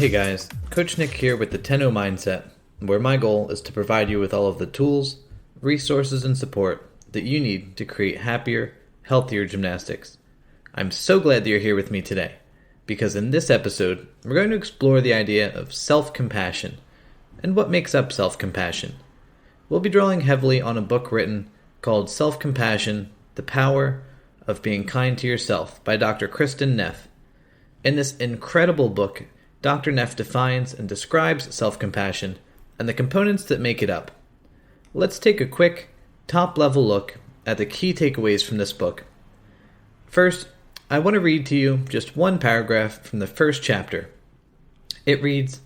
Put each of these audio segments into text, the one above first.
Hey guys, Coach Nick here with the 10-0 Mindset, where my goal is to provide you with all of the tools, resources, and support that you need to create happier, healthier gymnastics. I'm so glad that you're here with me today, because in this episode, we're going to explore the idea of self-compassion and what makes up self-compassion. We'll be drawing heavily on a book written called Selfcompassion, The Power of Being Kind to Yourself by Dr. Kristin Neff. In this incredible book, Dr. Neff defines and describes self-compassion and the components that make it up. Let's take a quick, top-level look at the key takeaways from this book. First, I want to read to you just one paragraph from the first chapter. It reads,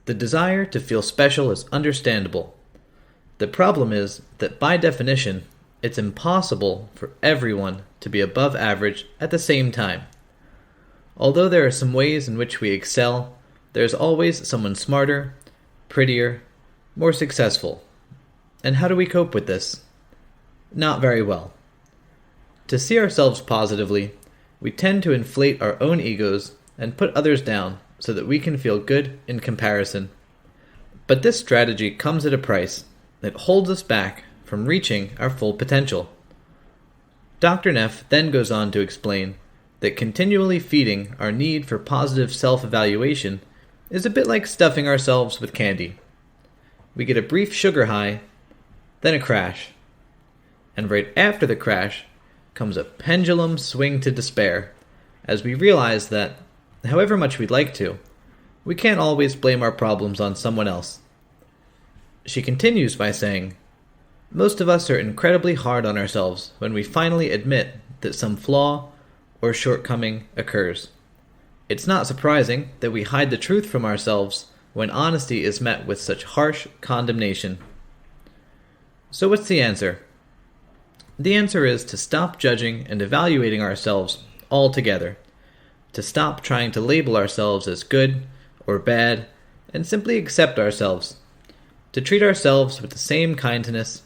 "The desire to feel special is understandable. The problem is that by definition, it's impossible for everyone to be above average at the same time. Although there are some ways in which we excel, there's always someone smarter, prettier, more successful. And how do we cope with this? Not very well. To see ourselves positively, we tend to inflate our own egos and put others down so that we can feel good in comparison. But this strategy comes at a price that holds us back from reaching our full potential." Dr. Neff then goes on to explain that continually feeding our need for positive self-evaluation is a bit like stuffing ourselves with candy. We get a brief sugar high, then a crash. And right after the crash comes a pendulum swing to despair, as we realize that, however much we'd like to, we can't always blame our problems on someone else. She continues by saying, "Most of us are incredibly hard on ourselves when we finally admit that some flaw or shortcoming occurs. It's not surprising that we hide the truth from ourselves when honesty is met with such harsh condemnation." So what's the answer? The answer is to stop judging and evaluating ourselves altogether, to stop trying to label ourselves as good or bad, and simply accept ourselves, to treat ourselves with the same kindness,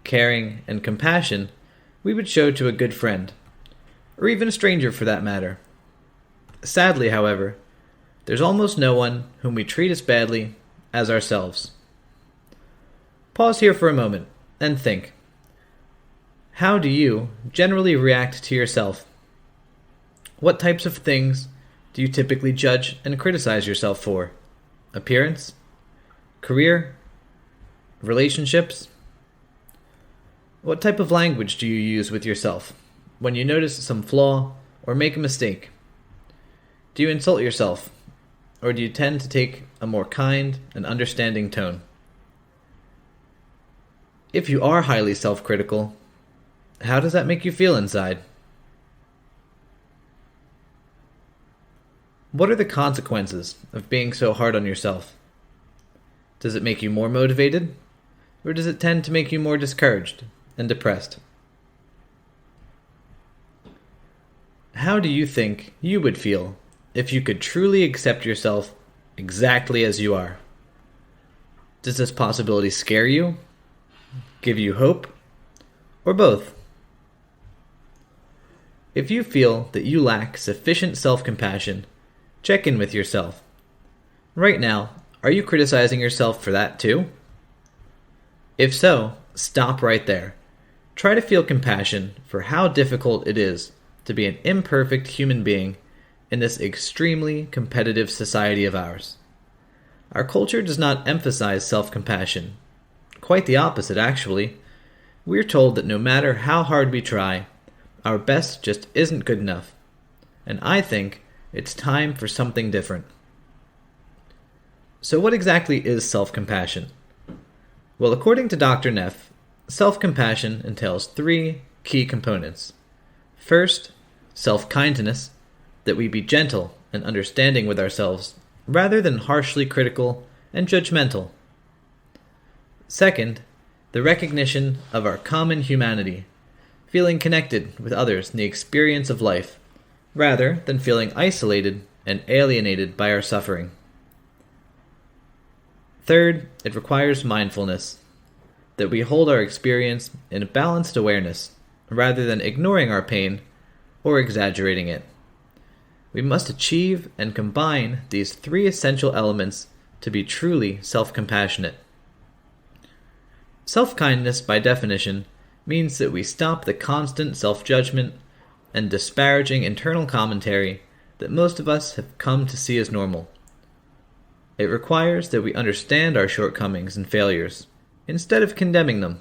caring, and compassion we would show to a good friend, or even a stranger for that matter. Sadly, however, there's almost no one whom we treat as badly as ourselves. Pause here for a moment and think. How do you generally react to yourself? What types of things do you typically judge and criticize yourself for? Appearance? Career? Relationships? What type of language do you use with yourself when you notice some flaw or make a mistake? Do you insult yourself, or do you tend to take a more kind and understanding tone? If you are highly self-critical, how does that make you feel inside? What are the consequences of being so hard on yourself? Does it make you more motivated, or does it tend to make you more discouraged and depressed? How do you think you would feel if you could truly accept yourself exactly as you are? Does this possibility scare you, give you hope, or both? If you feel that you lack sufficient self-compassion, check in with yourself. Right now, are you criticizing yourself for that too? If so, stop right there. Try to feel compassion for how difficult it is to be an imperfect human being in this extremely competitive society of ours. Our culture does not emphasize self-compassion. Quite the opposite, actually. We're told that no matter how hard we try, our best just isn't good enough. And I think it's time for something different. So what exactly is self-compassion? Well, according to Dr. Neff, self-compassion entails three key components. First, self-kindness, that we be gentle and understanding with ourselves, rather than harshly critical and judgmental. Second, the recognition of our common humanity, feeling connected with others in the experience of life, rather than feeling isolated and alienated by our suffering. Third, it requires mindfulness, that we hold our experience in a balanced awareness, rather than ignoring our pain or exaggerating it. we must achieve and combine these three essential elements to be truly self-compassionate. Self-kindness, by definition, means that we stop the constant self-judgment and disparaging internal commentary that most of us have come to see as normal. It requires that we understand our shortcomings and failures, instead of condemning them.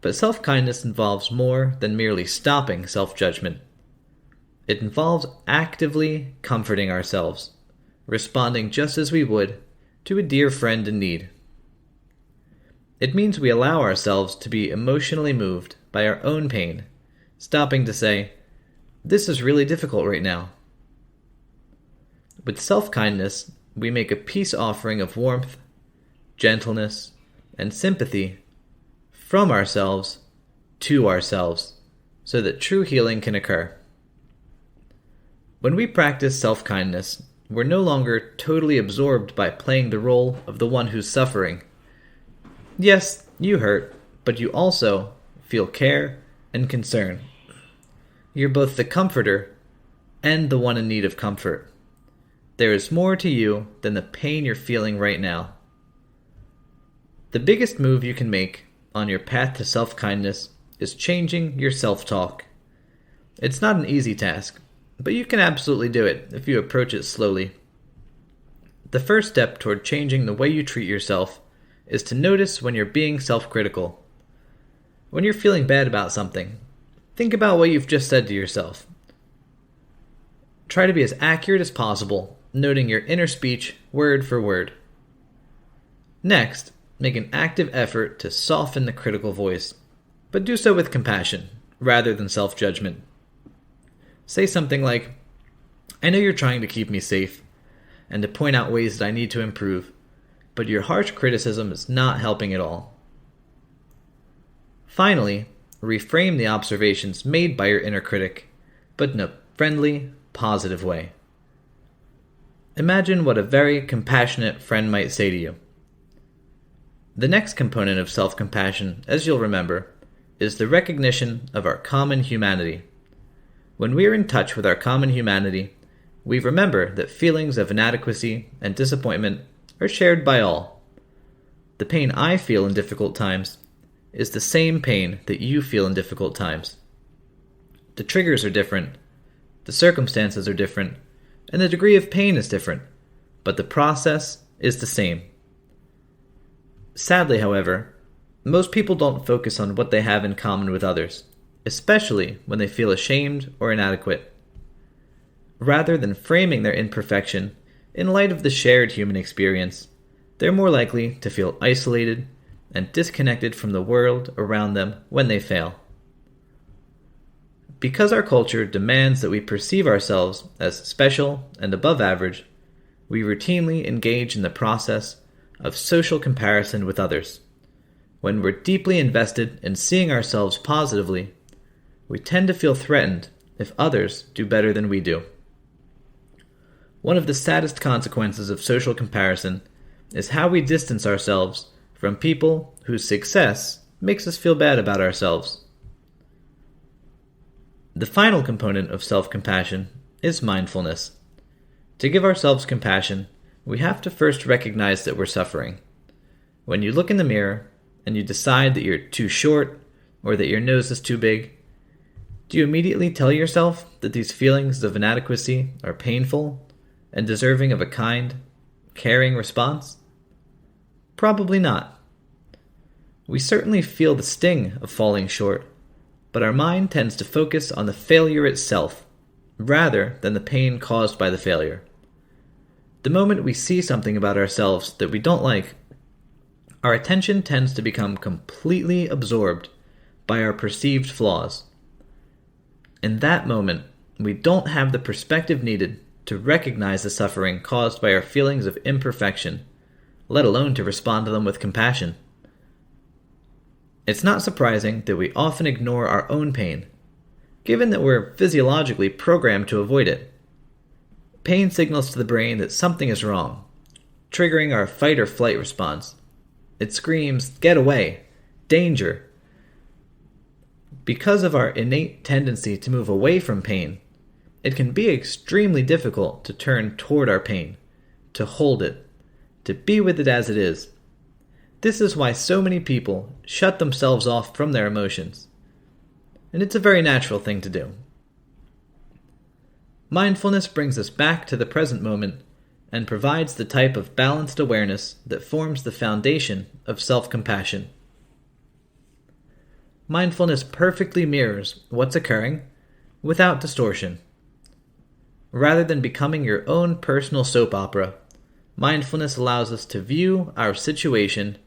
But self-kindness involves more than merely stopping self-judgment. It involves actively comforting ourselves, responding just as we would to a dear friend in need. It means we allow ourselves to be emotionally moved by our own pain, stopping to say, "This is really difficult right now." With self-kindness, we make a peace offering of warmth, gentleness, and sympathy from ourselves to ourselves, so that true healing can occur. When we practice self-kindness, we're no longer totally absorbed by playing the role of the one who's suffering. Yes, you hurt, but you also feel care and concern. You're both the comforter and the one in need of comfort. There is more to you than the pain you're feeling right now. The biggest move you can make on your path to self-kindness is changing your self-talk. It's not an easy task, but you can absolutely do it if you approach it slowly. The first step toward changing the way you treat yourself is to notice when you're being self-critical. When you're feeling bad about something, think about what you've just said to yourself. Try to be as accurate as possible, noting your inner speech word for word. Next, make an active effort to soften the critical voice, but do so with compassion rather than self-judgment. Say something like, "I know you're trying to keep me safe and to point out ways that I need to improve, but your harsh criticism is not helping at all." Finally, reframe the observations made by your inner critic, but in a friendly, positive way. Imagine what a very compassionate friend might say to you. The next component of self-compassion, as you'll remember, is the recognition of our common humanity. When we are in touch with our common humanity, we remember that feelings of inadequacy and disappointment are shared by all. The pain I feel in difficult times is the same pain that you feel in difficult times. The triggers are different, the circumstances are different, and the degree of pain is different, but the process is the same. Sadly, however, most people don't focus on what they have in common with others, especially when they feel ashamed or inadequate. Rather than framing their imperfection in light of the shared human experience, they're more likely to feel isolated and disconnected from the world around them when they fail. Because our culture demands that we perceive ourselves as special and above average, we routinely engage in the process of social comparison with others. When we're deeply invested in seeing ourselves positively, we tend to feel threatened if others do better than we do. One of the saddest consequences of social comparison is how we distance ourselves from people whose success makes us feel bad about ourselves. The final component of self-compassion is mindfulness. To give ourselves compassion, we have to first recognize that we're suffering. When you look in the mirror and you decide that you're too short or that your nose is too big, do you immediately tell yourself that these feelings of inadequacy are painful and deserving of a kind, caring response? Probably not. We certainly feel the sting of falling short, but our mind tends to focus on the failure itself, rather than the pain caused by the failure. The moment we see something about ourselves that we don't like, our attention tends to become completely absorbed by our perceived flaws. In that moment, we don't have the perspective needed to recognize the suffering caused by our feelings of imperfection, let alone to respond to them with compassion. It's not surprising that we often ignore our own pain, given that we're physiologically programmed to avoid it. Pain signals to the brain that something is wrong, triggering our fight or flight response. It screams, "Get away! Danger!" Because of our innate tendency to move away from pain, it can be extremely difficult to turn toward our pain, to hold it, to be with it as it is. This is why so many people shut themselves off from their emotions. And it's a very natural thing to do. Mindfulness brings us back to the present moment and provides the type of balanced awareness that forms the foundation of self-compassion. Mindfulness perfectly mirrors what's occurring without distortion. Rather than becoming your own personal soap opera, mindfulness allows us to view our situation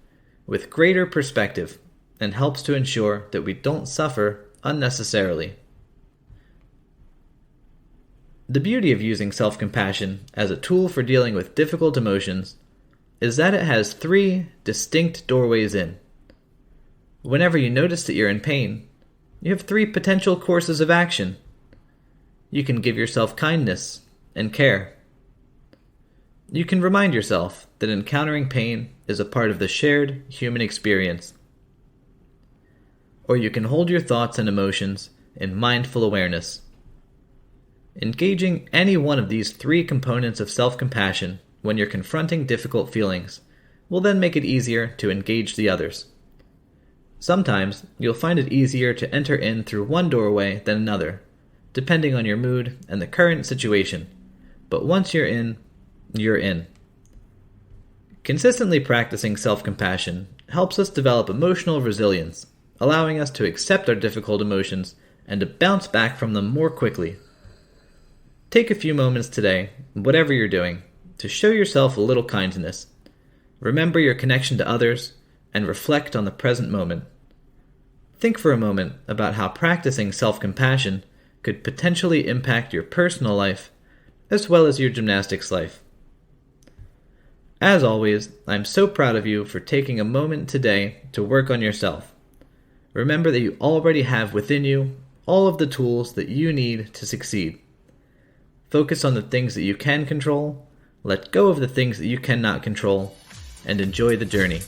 with greater perspective and helps to ensure that we don't suffer unnecessarily. The beauty of using self-compassion as a tool for dealing with difficult emotions is that it has 3 distinct doorways in. Whenever you notice that you're in pain, you have 3 potential courses of action. You can give yourself kindness and care. You can remind yourself that encountering pain is a part of the shared human experience. Or you can hold your thoughts and emotions in mindful awareness. Engaging any one of these 3 components of self-compassion when you're confronting difficult feelings will then make it easier to engage the others. Sometimes you'll find it easier to enter in through one doorway than another, depending on your mood and the current situation. But once you're in, you're in. Consistently practicing self-compassion helps us develop emotional resilience, allowing us to accept our difficult emotions and to bounce back from them more quickly. Take a few moments today, whatever you're doing, to show yourself a little kindness. Remember your connection to others and reflect on the present moment. Think for a moment about how practicing self-compassion could potentially impact your personal life as well as your gymnastics life. As always, I'm so proud of you for taking a moment today to work on yourself. Remember that you already have within you all of the tools that you need to succeed. Focus on the things that you can control, let go of the things that you cannot control, and enjoy the journey.